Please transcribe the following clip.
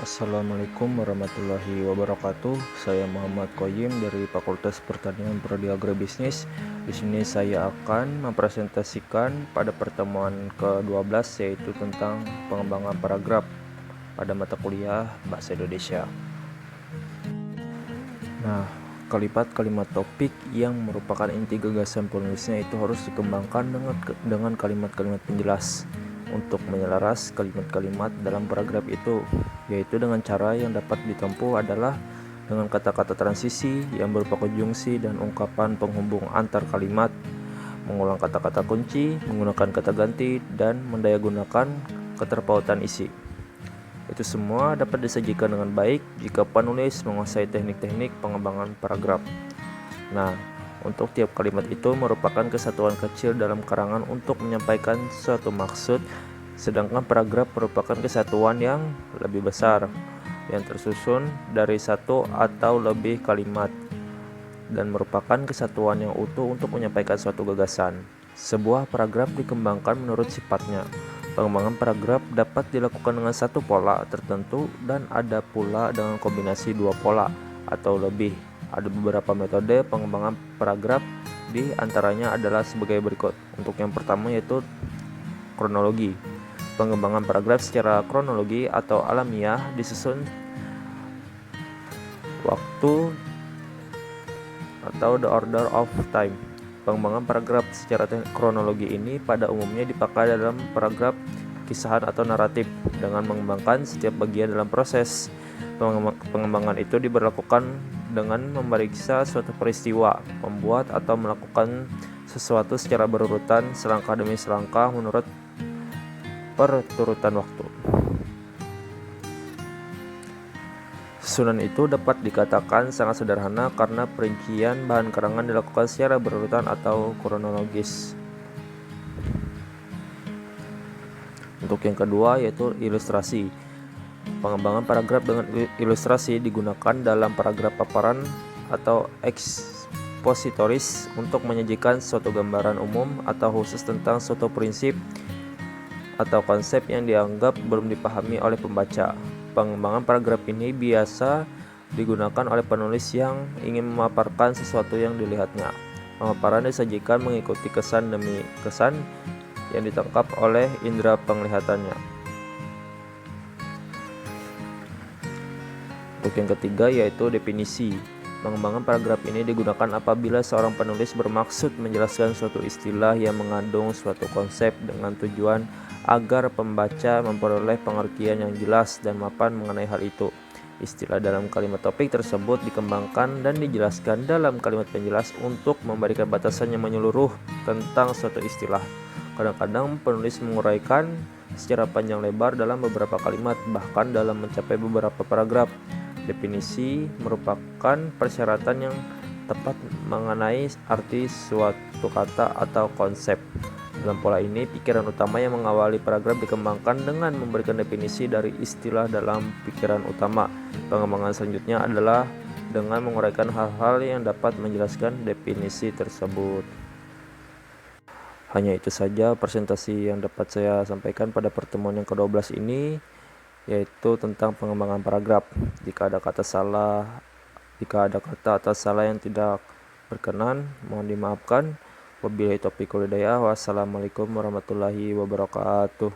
Assalamualaikum warahmatullahi wabarakatuh. Saya Muhammad Qoyim dari Fakultas Pertanian Prodi Agribisnis. Di sini saya akan mempresentasikan pada pertemuan ke-12 yaitu tentang pengembangan paragraf pada mata kuliah Bahasa Indonesia. Nah, kalimat topik yang merupakan inti gagasan penulisnya itu harus dikembangkan dengan kalimat-kalimat penjelas untuk menyelaras kalimat-kalimat dalam paragraf itu, yaitu dengan cara yang dapat ditempuh adalah dengan kata-kata transisi yang berupa konjungsi dan ungkapan penghubung antar kalimat, mengulang kata-kata kunci, menggunakan kata ganti, dan mendayagunakan keterpautan isi. Itu semua dapat disajikan dengan baik jika penulis menguasai teknik-teknik pengembangan paragraf. Nah, untuk tiap kalimat itu merupakan kesatuan kecil dalam karangan untuk menyampaikan suatu maksud, sedangkan paragraf merupakan kesatuan yang lebih besar, yang tersusun dari satu atau lebih kalimat, dan merupakan kesatuan yang utuh untuk menyampaikan suatu gagasan. Sebuah paragraf dikembangkan menurut sifatnya. Pengembangan paragraf dapat dilakukan dengan satu pola tertentu dan ada pula dengan kombinasi dua pola atau lebih. Ada beberapa metode pengembangan paragraf, di antaranya adalah sebagai berikut. Untuk yang pertama yaitu kronologi. Pengembangan paragraf secara kronologi atau alamiah disusun waktu atau the order of time. Pengembangan paragraf secara kronologi ini pada umumnya dipakai dalam paragraf kisahan atau naratif dengan mengembangkan setiap bagian dalam proses. Pengembangan itu diberlakukan dengan memeriksa suatu peristiwa, membuat atau melakukan sesuatu secara berurutan selangkah demi selangkah menurut perturutan waktu. Susunan itu dapat dikatakan sangat sederhana karena perincian bahan karangan dilakukan secara berurutan atau kronologis. Untuk yang kedua yaitu ilustrasi. Pengembangan paragraf dengan ilustrasi digunakan dalam paragraf paparan atau ekspositoris untuk menyajikan suatu gambaran umum atau khusus tentang suatu prinsip atau konsep yang dianggap belum dipahami oleh pembaca. Pengembangan paragraf ini biasa digunakan oleh penulis yang ingin memaparkan sesuatu yang dilihatnya. Pemaparan disajikan mengikuti kesan demi kesan yang ditangkap oleh indera penglihatannya. Untuk yang ketiga yaitu definisi. Pengembangan paragraf ini digunakan apabila seorang penulis bermaksud menjelaskan suatu istilah yang mengandung suatu konsep dengan tujuan agar pembaca memperoleh pengertian yang jelas dan mapan mengenai hal itu. Istilah dalam kalimat topik tersebut dikembangkan dan dijelaskan dalam kalimat penjelas untuk memberikan batasan yang menyeluruh tentang suatu istilah. Kadang-kadang penulis menguraikan secara panjang lebar dalam beberapa kalimat, bahkan dalam mencapai beberapa paragraf. Definisi merupakan persyaratan yang tepat mengenai arti suatu kata atau konsep. Dalam pola ini, pikiran utama yang mengawali paragraf dikembangkan dengan memberikan definisi dari istilah dalam pikiran utama. Pengembangan selanjutnya adalah dengan menguraikan hal-hal yang dapat menjelaskan definisi tersebut. Hanya itu saja presentasi yang dapat saya sampaikan pada pertemuan yang ke-12 ini, yaitu tentang pengembangan paragraf. Jika ada kata atau salah yang tidak berkenan, mohon dimaafkan. Wabillahi taufiq wal hidayah. Wassalamualaikum warahmatullahi wabarakatuh.